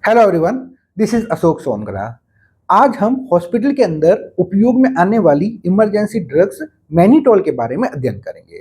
Hello everyone, this is Ashok Songara. आज हम hospital के अंदर उपयोग में आने वाली इमरजेंसी ड्रग्स मैनिटोल के बारे में अध्ययन करेंगे।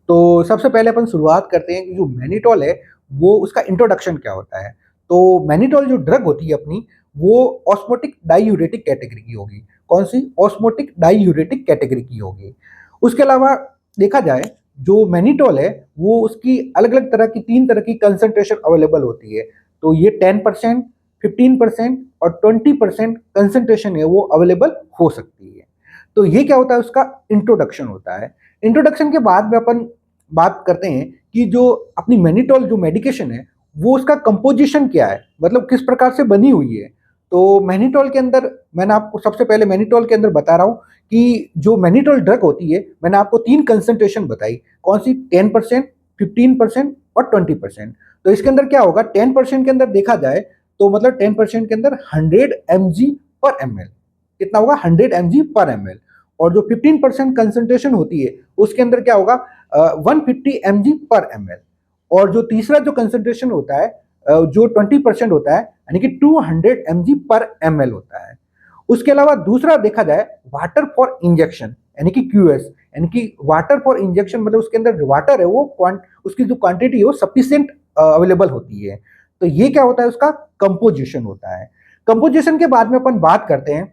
तो सबसे पहले अपन शुरुआत करते हैं कि जो मैनिटोल है वो उसका इंट्रोडक्शन क्या होता है। तो मैनिटोल जो ड्रग होती है अपनी, वो ऑस्मोटिक डाईयूरेटिक कैटेगरी की होगी। कौन सी? ऑस्मोटिक डाईयूरेटिक कैटेगरी की होगी। उसके अलावा देखा जाए, जो मैनिटोल है वो उसकी अलग अलग तरह की 3 तरह की कंसंट्रेशन अवेलेबल होती है। तो ये 10%, 15% और 20% कंसंट्रेशन है वो अवेलेबल हो सकती है। तो ये क्या होता है, उसका इंट्रोडक्शन होता है। इंट्रोडक्शन के बाद में अपन बात करते हैं कि जो अपनी मैनिटोल जो मेडिकेशन है वो उसका कंपोजिशन क्या है, मतलब किस प्रकार से बनी हुई है। तो मैनिटोल के अंदर मैंने आपको सबसे पहले मैनिटोल के अंदर बता रहा हूँ कि जो मैनिटोल ड्रग होती है, मैंने आपको 3 कंसंट्रेशन बताई। कौन सी? 10%, 15% और 20%। तो इसके अंदर क्या होगा, 10% के अंदर देखा जाए तो मतलब 10% के अंदर 100 mg/ml। कितना होगा? 100 mg/ml। और जो 15% कंसंट्रेशन होती है उसके अंदर क्या होगा, 150 mg/ml। और जो तीसरा जो कंसंट्रेशन होता है, जो 20% होता है, यानी कि 200 mg/ml होता है। उसके अलावा दूसरा देखा जाए, वाटर फॉर इंजेक्शन यानी कि क्यूएस, यानी कि वाटर फॉर इंजेक्शन, मतलब उसके अंदर जो वाटर है वो उसकी जो क्वांटिटी है वो सफिशियंट अवेलेबल होती है। तो ये क्या होता है, उसका कंपोजिशन होता है। कंपोजिशन के बाद में अपन बात करते हैं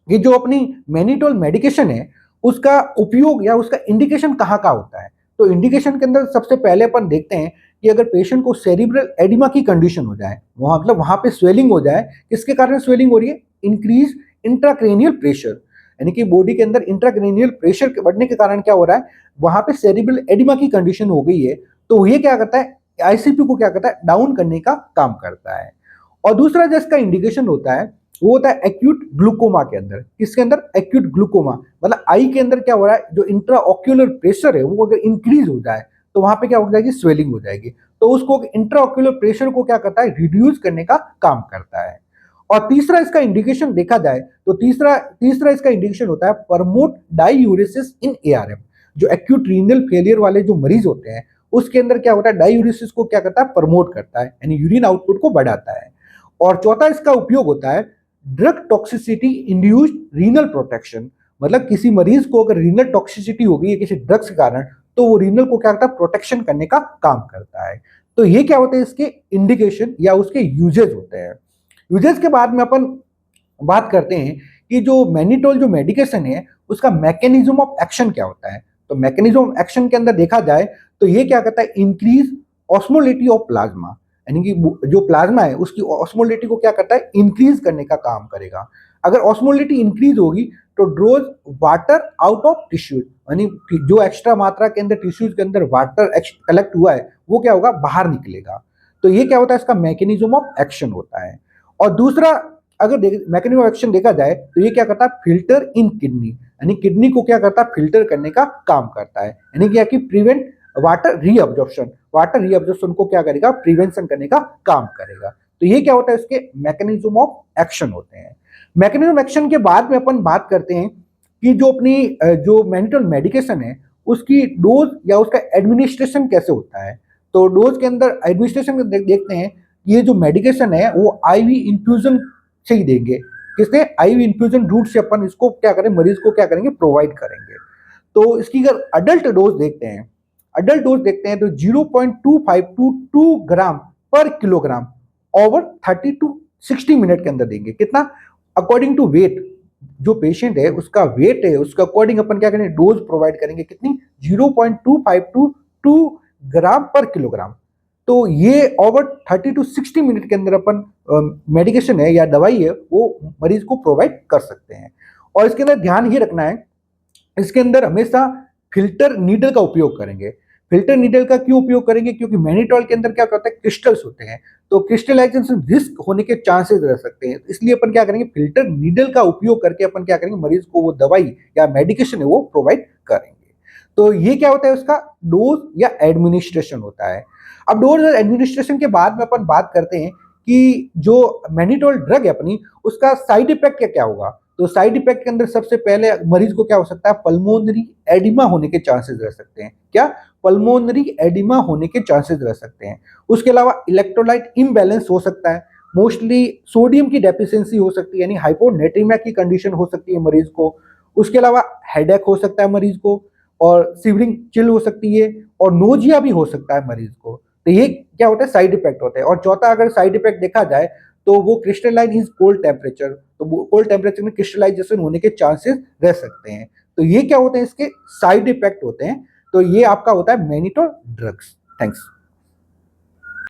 कि जो अपनी मैनिटोल मेडिकेशन है उसका उपयोग या उसका इंडिकेशन कहाँ का होता है। तो इंडिकेशन के अंदर सबसे पहले अपन देखते हैं कि अगर पेशेंट को सेरिब्रल एडिमा की कंडीशन हो जाए, वहां मतलब वहां पे स्वेलिंग हो जाए। किसके कारण स्वेलिंग हो रही है? इंक्रीज इंट्राक्रेनियल प्रेशर, यानी कि बॉडी के अंदर इंट्राक्रेनियल प्रेशर बढ़ने के कारण क्या हो रहा है, वहां पे सेरिब्रल एडिमा की कंडीशन हो गई है। तो ये क्या करता है, आईसीपी को क्या करता है, डाउन करने का काम करता है। और दूसरा जिसका इंडिकेशन होता है वो होता है एक्यूट ग्लूकोमा के अंदर। किसके अंदर? एक्यूट ग्लूकोमा, मतलब आई के अंदर क्या हो रहा है, जो इंट्रा ऑक्यूलर प्रेशर है वो अगर इंक्रीज हो जाए तो वहां पे क्या हो जाएगी, स्वेलिंग हो जाएगी। तो उसको इंट्रा ऑक्यूलर प्रेशर को क्या करता है, रिड्यूस करने का काम करता है। और तीसरा इसका इंडिकेशन देखा जाए तो तीसरा तीसरा इसका इंडिकेशन होता है प्रमोट डाईयूरेसिस इन एआरएम। जो एक्यूट रीनल फेलियर वाले जो मरीज होते हैं उसके अंदर क्या होता है, डाईयूरेसिस को क्या करता है, प्रमोट करता है, यानी यूरिन आउटपुट को बढ़ाता है। और चौथा इसका उपयोग होता है drug toxicity induced renal protection, मतलब किसी मरीज को अगर रीनल टॉक्सिसिटी हो गई है किसी ड्रग्स के कारण, तो वो रीनल को क्या करता है, प्रोटेक्शन करने का काम करता है। तो ये क्या होते हैं, इसके इंडिकेशन या उसके यूजेज होते हैं। यूजेज के बाद में अपन बात करते हैं कि जो मैनिटोल जो मेडिकेशन है उसका मैकेनिज्म ऑफ एक्शन क्या होता है। तो मैकेनिज्म ऑफ एक्शन के अंदर देखा जाए तो ये क्या करता है, इंक्रीज ऑस्मोलिटी ऑफ प्लाज्मा, यानी कि जो प्लाज्मा है उसकी ऑस्मोलिटी को क्या करता है, इंक्रीज करने का काम करेगा। अगर ऑस्मोलिटी इंक्रीज होगी तो ड्रोज वाटर आउट ऑफ टिश्यूज, यानी जो एक्स्ट्रा मात्रा के अंदर टिश्यूज के अंदर वाटर कलेक्ट हुआ है वो क्या होगा, बाहर निकलेगा। तो ये क्या होता है, इसका मैकेनिज्म ऑफ एक्शन होता है। और दूसरा, अगर मैकेनिज्म ऑफ एक्शन देखा जाए तो ये क्या करता है, फिल्टर इन किडनी, यानी किडनी को क्या करता है, फिल्टर करने का काम करता है, यानी क्या कि prevent water reabsorption, water reabsorption को क्या करेगा, प्रिवेंशन करने का काम करेगा। तो ये क्या होता है, इसके मैकेनिज्म ऑफ एक्शन होते हैं। मैकेनिज्म एक्शन के बाद में अपन बात करते हैं कि जो अपनी जो मैनिटोल मेडिकेशन है उसकी डोज या उसका एडमिनिस्ट्रेशन कैसे होता है। तो डोज के अंदर एडमिनिस्ट्रेशन देखते हैं, ये जो मेडिकेशन है वो आईवी इंफ्यूजन से ही देंगे। किससे? आईवी इंफ्यूजन रूट से अपन इसको क्या करें, मरीज को क्या करेंगे, प्रोवाइड करेंगे। तो इसकी अगर अडल्ट डोज देखते हैं तो 0.25 टू 2 ग्राम पर किलोग्राम ओवर 30 टू 60 मिनट के अंदर देंगे। कितना? अकॉर्डिंग टू वेट, जो पेशेंट है उसका वेट है उसका अकॉर्डिंग अपन क्या करेंगे, डोज प्रोवाइड करेंगे। कितनी? 0.25 टू 2 ग्राम पर किलोग्राम। तो ये ओवर 30 टू 60 मिनट के अंदर अपन मेडिकेशन है या दवाई है वो मरीज को प्रोवाइड कर सकते हैं। और इसके अंदर ध्यान ये रखना है, इसके अंदर हमेशा फिल्टर नीडल का उपयोग करेंगे। फिल्टर नीडल का क्यों उपयोग करेंगे? क्योंकि मैनिटोल के अंदर क्या होता है, क्रिस्टल्स होते हैं, तो क्रिस्टलाइजेशन रिस्क होने के चांसेस रह सकते हैं। इसलिए अपन क्या करेंगे, फिल्टर नीडल का उपयोग करके अपन क्या करेंगे, मरीज को वो दवाई या मेडिकेशन है वो प्रोवाइड करेंगे। तो ये क्या होता है, उसका डोज या एडमिनिस्ट्रेशन होता है। अब डोज और एडमिनिस्ट्रेशन के बाद में अपन बात करते हैं कि जो मैनिटोल ड्रग है अपनी, उसका साइड इफेक्ट क्या क्या होगा। तो साइड इफेक्ट के अंदर सबसे पहले मरीज को क्या हो सकता है, पल्मोनरी एडिमा होने के चांसेस रह सकते हैं। क्या? पल्मोनरी एडिमा होने के चांसेस रह सकते हैं। उसके अलावा इलेक्ट्रोलाइट इम्बैलेंस हो सकता है। मोस्टली सोडियम की डेफिशिएंसी हो सकती है, यानी हाइपोनेट्रीमिया की कंडीशन हो सकती है मरीज को। उसके अलावा हेडेक हो सकता है मरीज को, और सिवरिंग चिल हो सकती है, और नोजिया भी हो सकता है मरीज को। तो ये क्या होता है, साइड इफेक्ट होते हैं। और चौथा अगर साइड इफेक्ट देखा जाए तो वो क्रिस्टलाइन इज कोल्ड टेम्परेचर, तो कोल्ड टेम्परेचर में क्रिस्टलाइजेशन होने के चांसेस रह सकते हैं। तो ये क्या होते हैं, इसके साइड इफेक्ट होते हैं। तो ये आपका होता है मैनिटोल ड्रग्स। थैंक्स।